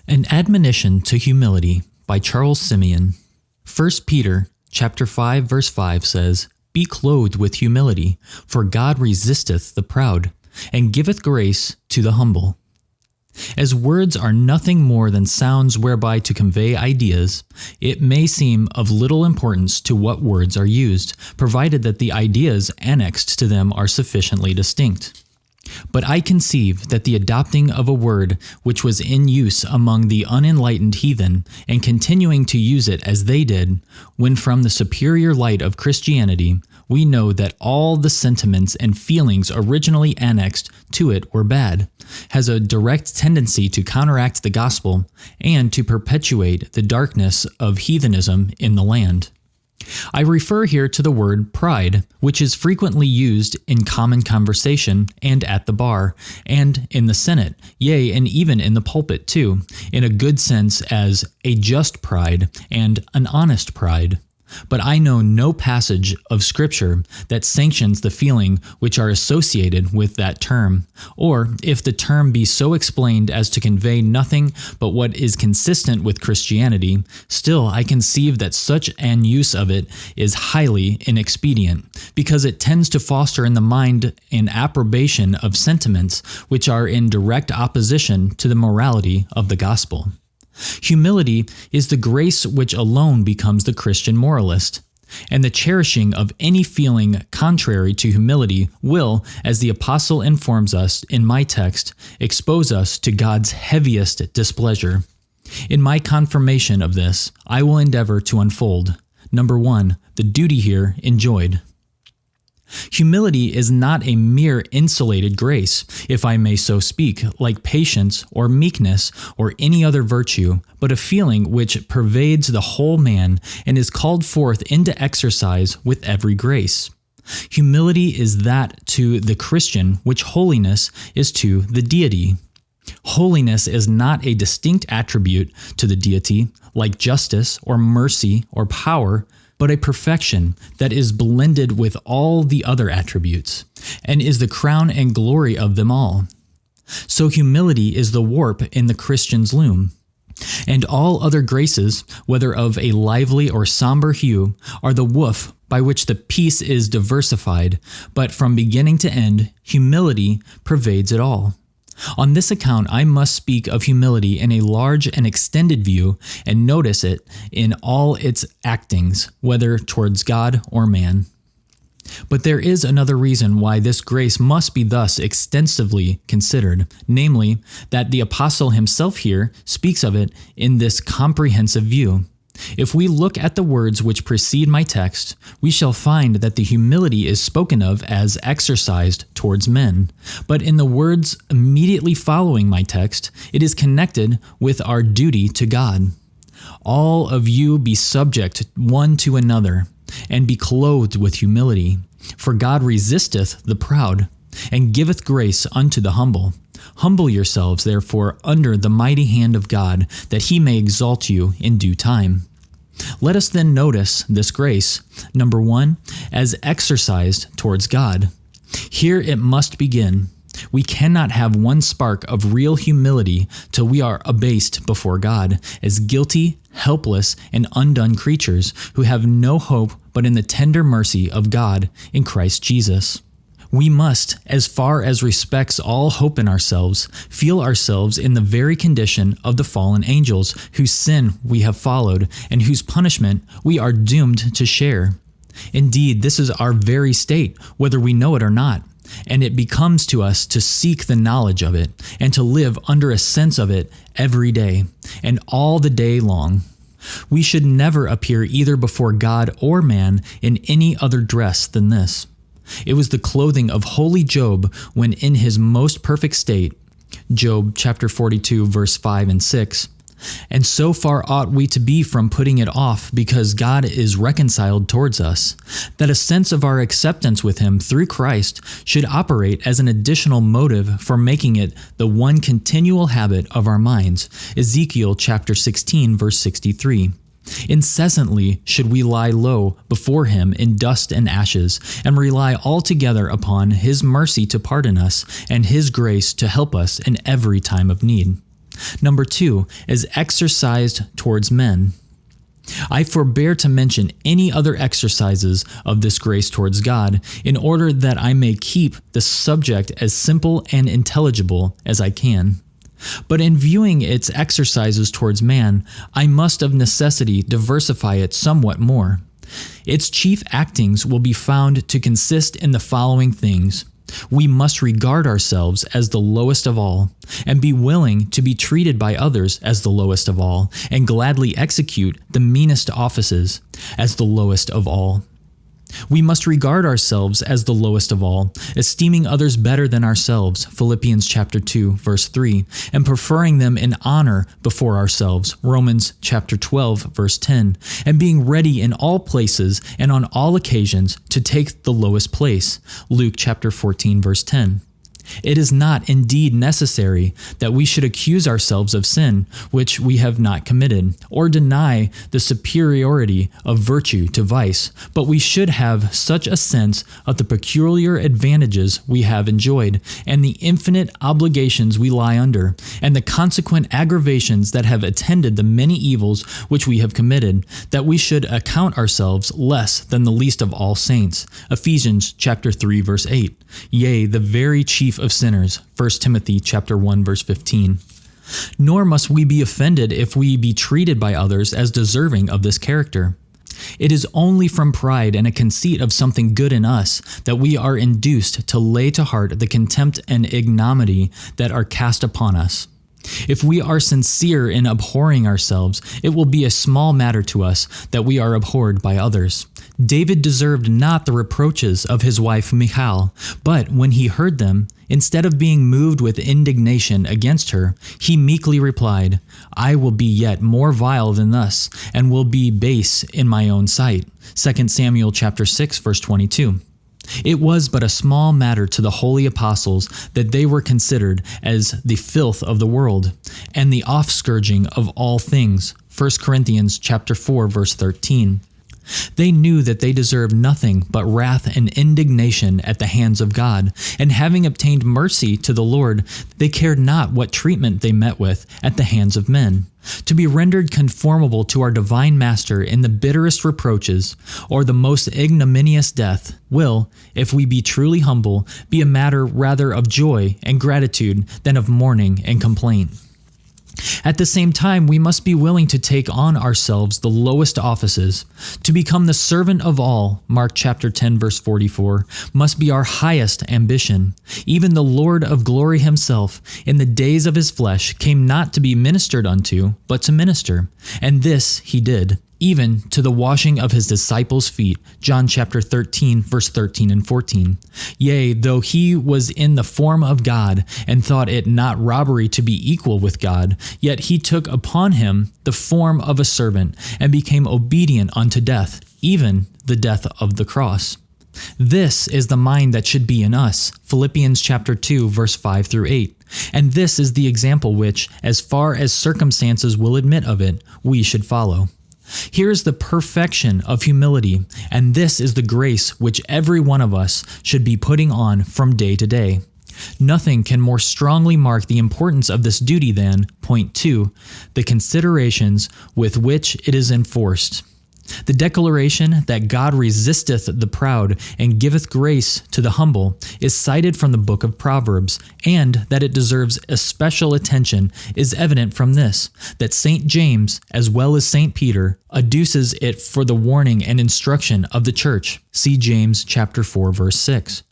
An Admonition to Humility by Charles Simeon. 1 Peter chapter 5 verse 5 says, "Be clothed with humility, for God resisteth the proud, and giveth grace to the humble." As words are nothing more than sounds whereby to convey ideas, it may seem of little importance to what words are used, provided that the ideas annexed to them are sufficiently distinct. But I conceive that the adopting of a word which was in use among the unenlightened heathen, and continuing to use it as they did, when from the superior light of Christianity, we know that all the sentiments and feelings originally annexed to it were bad, has a direct tendency to counteract the gospel and to perpetuate the darkness of heathenism in the land. I refer here to the word pride, which is frequently used in common conversation and at the bar, and in the Senate, yea, and even in the pulpit too, in a good sense as a just pride and an honest pride. But I know no passage of Scripture that sanctions the feeling which are associated with that term, or if the term be so explained as to convey nothing but what is consistent with Christianity, still I conceive that such an use of it is highly inexpedient, because it tends to foster in the mind an approbation of sentiments which are in direct opposition to the morality of the gospel. Humility is the grace which alone becomes the Christian moralist, and the cherishing of any feeling contrary to humility will, as the apostle informs us in my text, expose us to God's heaviest displeasure. In my confirmation of this, I will endeavor to unfold, number 1, the duty here enjoyed. Humility is not a mere insulated grace, if I may so speak, like patience or meekness or any other virtue, but a feeling which pervades the whole man and is called forth into exercise with every grace. Humility is that to the Christian which holiness is to the deity. Holiness is not a distinct attribute to the deity, like justice or mercy or power, but a perfection that is blended with all the other attributes, and is the crown and glory of them all. So humility is the warp in the Christian's loom, and all other graces, whether of a lively or somber hue, are the woof by which the piece is diversified, but from beginning to end, humility pervades it all. On this account, I must speak of humility in a large and extended view and notice it in all its actings, whether towards God or man. But there is another reason why this grace must be thus extensively considered, namely, that the apostle himself here speaks of it in this comprehensive view. If we look at the words which precede my text, we shall find that the humility is spoken of as exercised towards men. But in the words immediately following my text, it is connected with our duty to God. All of you be subject one to another, and be clothed with humility. For God resisteth the proud, and giveth grace unto the humble. Humble yourselves, therefore, under the mighty hand of God, that he may exalt you in due time. Let us then notice this grace, number 1, as exercised towards God. Here it must begin. We cannot have one spark of real humility till we are abased before God, as guilty, helpless, and undone creatures who have no hope but in the tender mercy of God in Christ Jesus. We must, as far as respects all hope in ourselves, feel ourselves in the very condition of the fallen angels, whose sin we have followed, and whose punishment we are doomed to share. Indeed, this is our very state, whether we know it or not, and it becomes to us to seek the knowledge of it, and to live under a sense of it every day, and all the day long. We should never appear either before God or man in any other dress than this. It was the clothing of holy Job when in his most perfect state, Job chapter 42 verse 5 and 6, and so far ought we to be from putting it off because God is reconciled towards us, that a sense of our acceptance with him through Christ should operate as an additional motive for making it the one continual habit of our minds, Ezekiel chapter 16 verse 63. Incessantly should we lie low before him in dust and ashes, and rely altogether upon his mercy to pardon us, and his grace to help us in every time of need. Number 2 is exercised towards men. I forbear to mention any other exercises of this grace towards God, in order that I may keep the subject as simple and intelligible as I can. But in viewing its exercises towards man, I must of necessity diversify it somewhat more. Its chief actings will be found to consist in the following things. We must regard ourselves as the lowest of all, and be willing to be treated by others as the lowest of all, and gladly execute the meanest offices as the lowest of all. We must regard ourselves as the lowest of all, esteeming others better than ourselves, Philippians chapter 2, verse 3, and preferring them in honor before ourselves, Romans chapter 12, verse 10, and being ready in all places and on all occasions to take the lowest place, Luke chapter 14, verse 10. It is not indeed necessary that we should accuse ourselves of sin which we have not committed, or deny the superiority of virtue to vice, but we should have such a sense of the peculiar advantages we have enjoyed, and the infinite obligations we lie under, and the consequent aggravations that have attended the many evils which we have committed, that we should account ourselves less than the least of all saints, Ephesians chapter 3, verse 8. Yea, the very chief of sinners, 1 Timothy chapter 1, verse 15. Nor must we be offended if we be treated by others as deserving of this character. It is only from pride and a conceit of something good in us that we are induced to lay to heart the contempt and ignominy that are cast upon us. If we are sincere in abhorring ourselves, it will be a small matter to us that we are abhorred by others. David deserved not the reproaches of his wife Michal, but when he heard them, instead of being moved with indignation against her, he meekly replied, I will be yet more vile than thus, and will be base in my own sight. 2 Samuel chapter 6, verse 22. It was but a small matter to the holy apostles that they were considered as the filth of the world, and the offscourging of all things. 1 Corinthians chapter 4, verse 13. They knew that they deserved nothing but wrath and indignation at the hands of God, and having obtained mercy to the Lord, they cared not what treatment they met with at the hands of men. To be rendered conformable to our divine Master in the bitterest reproaches, or the most ignominious death, will, if we be truly humble, be a matter rather of joy and gratitude than of mourning and complaint. At the same time, we must be willing to take on ourselves the lowest offices. To become the servant of all, Mark chapter 10, verse 44, must be our highest ambition. Even the Lord of glory himself, in the days of his flesh, came not to be ministered unto, but to minister. And this he did, even to the washing of his disciples' feet, John chapter 13, verse 13 and 14. Yea, though he was in the form of God, and thought it not robbery to be equal with God, yet he took upon him the form of a servant, and became obedient unto death, even the death of the cross. This is the mind that should be in us, Philippians chapter 2, verse 5 through 8. And this is the example which, as far as circumstances will admit of it, we should follow. Here is the perfection of humility, and this is the grace which every one of us should be putting on from day to day. Nothing can more strongly mark the importance of this duty than, point 2, the considerations with which it is enforced. The declaration that God resisteth the proud and giveth grace to the humble is cited from the book of Proverbs, and that it deserves especial attention is evident from this, that St. James, as well as St. Peter, adduces it for the warning and instruction of the church. See James chapter 4, verse 6.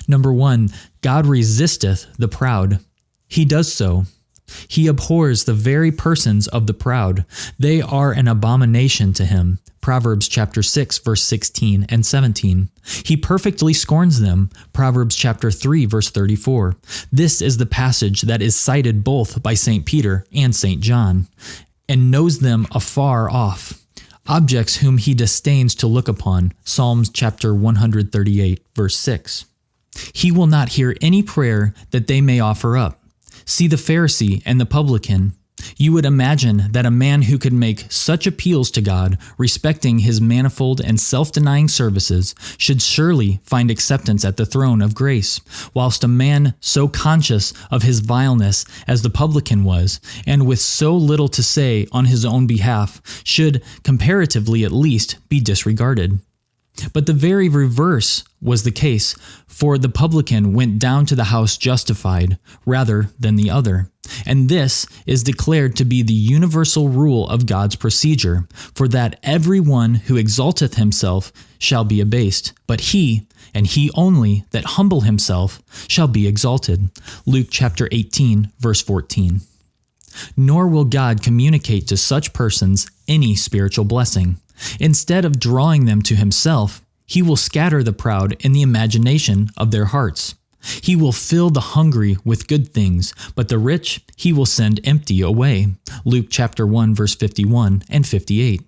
Number 1, God resisteth the proud. He does so. He abhors the very persons of the proud. They are an abomination to him. Proverbs chapter 6, verse 16 and 17. He perfectly scorns them. Proverbs chapter 3, verse 34. This is the passage that is cited both by St. Peter and St. John. And knows them afar off. Objects whom he disdains to look upon. Psalms chapter 138, verse 6. He will not hear any prayer that they may offer up. See the Pharisee and the publican. You would imagine that a man who could make such appeals to God respecting his manifold and self-denying services should surely find acceptance at the throne of grace, whilst a man so conscious of his vileness as the publican was, and with so little to say on his own behalf, should, comparatively at least, be disregarded. But the very reverse was the case, for the publican went down to the house justified rather than the other. And this is declared to be the universal rule of God's procedure, for that every one who exalteth himself shall be abased, but he, and he only, that humble himself shall be exalted. Luke chapter 18, verse 14. Nor will God communicate to such persons any spiritual blessing. Instead of drawing them to himself, he will scatter the proud in the imagination of their hearts. He will fill the hungry with good things, but the rich he will send empty away. Luke chapter 1, verse 51 and 58.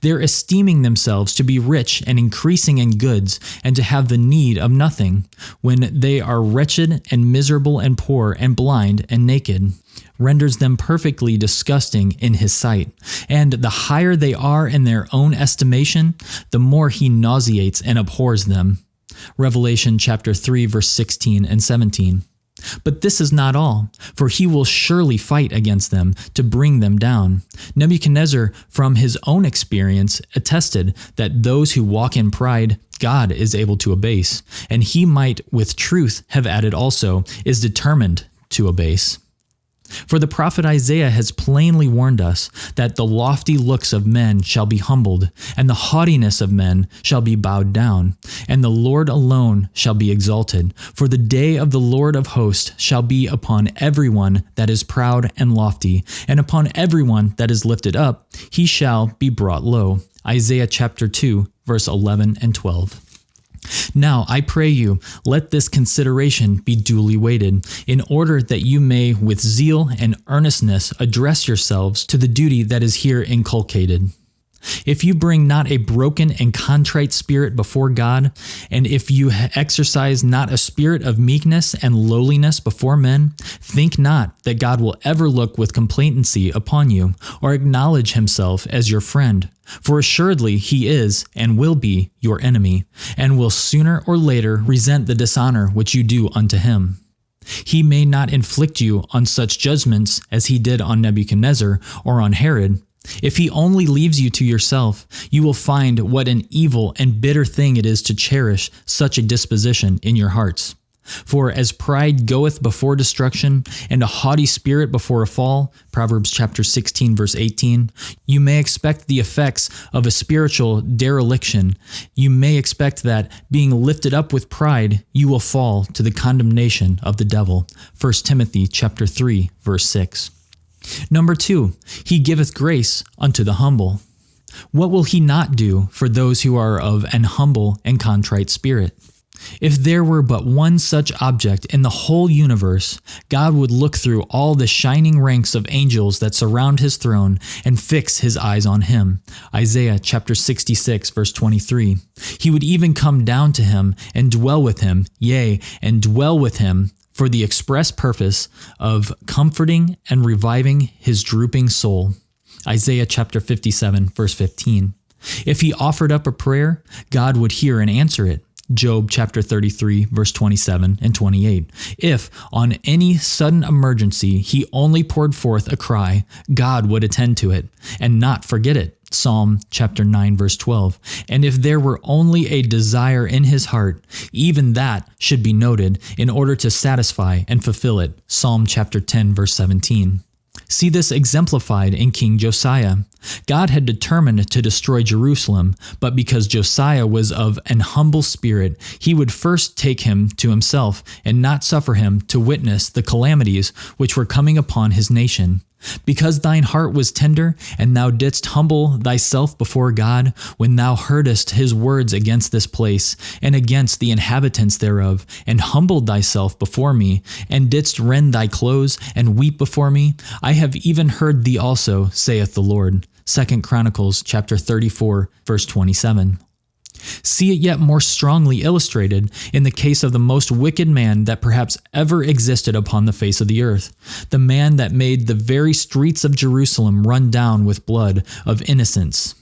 They're esteeming themselves to be rich and increasing in goods and to have the need of nothing, when they are wretched and miserable and poor and blind and naked, renders them perfectly disgusting in his sight. And the higher they are in their own estimation, the more he nauseates and abhors them. Revelation chapter 3, verse 16 and 17. But this is not all, for he will surely fight against them to bring them down. Nebuchadnezzar, from his own experience, attested that those who walk in pride, God is able to abase, and he might with truth have added also, is determined to abase. For the prophet Isaiah has plainly warned us that the lofty looks of men shall be humbled, and the haughtiness of men shall be bowed down, and the Lord alone shall be exalted. For the day of the Lord of hosts shall be upon everyone that is proud and lofty, and upon everyone that is lifted up he shall be brought low. Isaiah chapter 2, verse 11 and 12. Now, I pray you, let this consideration be duly weighted, in order that you may with zeal and earnestness address yourselves to the duty that is here inculcated. If you bring not a broken and contrite spirit before God, and if you exercise not a spirit of meekness and lowliness before men, think not that God will ever look with complacency upon you, or acknowledge himself as your friend. For assuredly he is and will be your enemy, and will sooner or later resent the dishonor which you do unto him. He may not inflict you on such judgments as he did on Nebuchadnezzar or on Herod. If he only leaves you to yourself, you will find what an evil and bitter thing it is to cherish such a disposition in your hearts. For as pride goeth before destruction, and a haughty spirit before a fall, Proverbs chapter 16, verse 18, you may expect the effects of a spiritual dereliction. You may expect that, being lifted up with pride, you will fall to the condemnation of the devil. 1 Timothy chapter 3, verse 6. Number 2, he giveth grace unto the humble. What will he not do for those who are of an humble and contrite spirit? If there were but one such object in the whole universe, God would look through all the shining ranks of angels that surround his throne and fix his eyes on him. Isaiah chapter 66, verse 23. He would even come down to him and dwell with him, yea, and dwell with him, for the express purpose of comforting and reviving his drooping soul. Isaiah chapter 57, verse 15. If he offered up a prayer, God would hear and answer it. Job chapter 33, verse 27 and 28. If, on any sudden emergency, he only poured forth a cry, God would attend to it, and not forget it. Psalm chapter 9, verse 12. And if there were only a desire in his heart, even that should be noted in order to satisfy and fulfill it. Psalm chapter 10, verse 17. See this exemplified in King Josiah. God had determined to destroy Jerusalem, but because Josiah was of an humble spirit, he would first take him to himself and not suffer him to witness the calamities which were coming upon his nation. Because thine heart was tender, and thou didst humble thyself before God, when thou heardest his words against this place, and against the inhabitants thereof, and humbled thyself before me, and didst rend thy clothes, and weep before me, I have even heard thee also, saith the Lord. 2 Chronicles chapter 34, verse 27. See it yet more strongly illustrated in the case of the most wicked man that perhaps ever existed upon the face of the earth, the man that made the very streets of Jerusalem run down with blood of innocents,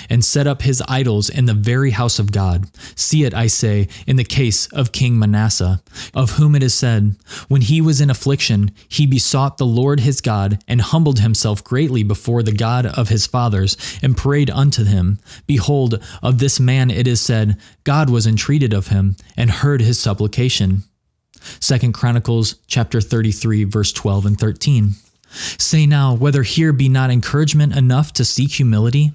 and set up his idols in the very house of God. See it, I say, in the case of King Manasseh, of whom it is said, when he was in affliction, he besought the Lord his God, and humbled himself greatly before the God of his fathers, and prayed unto him. Behold, of this man it is said, God was entreated of him, and heard his supplication. 2 Chronicles chapter 33, verse 12 and 13. Say now, whether here be not encouragement enough to seek humility?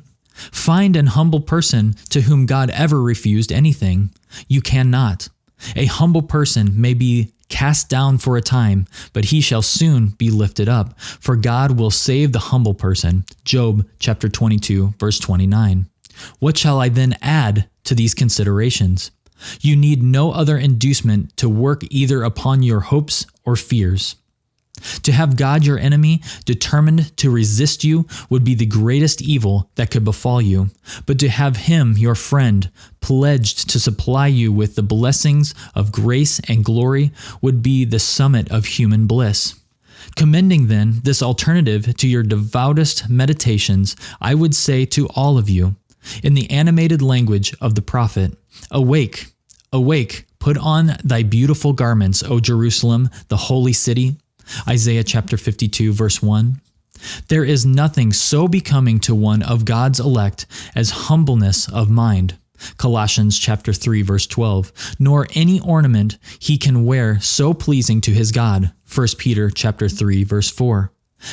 Find an humble person to whom God ever refused anything. You cannot. A humble person may be cast down for a time, but he shall soon be lifted up, for God will save the humble person. Job chapter 22, verse 29. What shall I then add to these considerations? You need no other inducement to work either upon your hopes or fears. To have God your enemy, determined to resist you, would be the greatest evil that could befall you. But to have him, your friend, pledged to supply you with the blessings of grace and glory would be the summit of human bliss. Commending then this alternative to your devoutest meditations, I would say to all of you, in the animated language of the prophet, awake, awake, put on thy beautiful garments, O Jerusalem, the holy city. Isaiah chapter 52, verse 1. There is nothing so becoming to one of God's elect as humbleness of mind. Colossians chapter 3, verse 12. Nor any ornament he can wear so pleasing to his God. 1 Peter chapter 3, verse 4.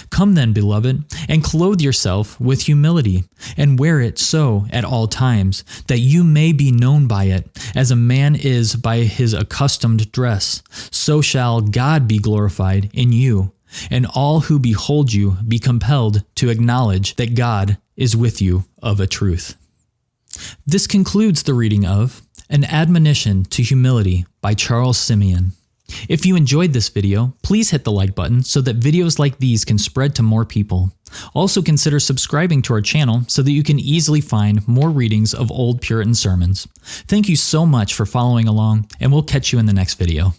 Come then, beloved, and clothe yourself with humility, and wear it so at all times, that you may be known by it, as a man is by his accustomed dress. So shall God be glorified in you, and all who behold you be compelled to acknowledge that God is with you of a truth. This concludes the reading of An Admonition to Humility by Charles Simeon. If you enjoyed this video, please hit the like button so that videos like these can spread to more people. Also consider subscribing to our channel so that you can easily find more readings of old Puritan sermons. Thank you so much for following along, and we'll catch you in the next video.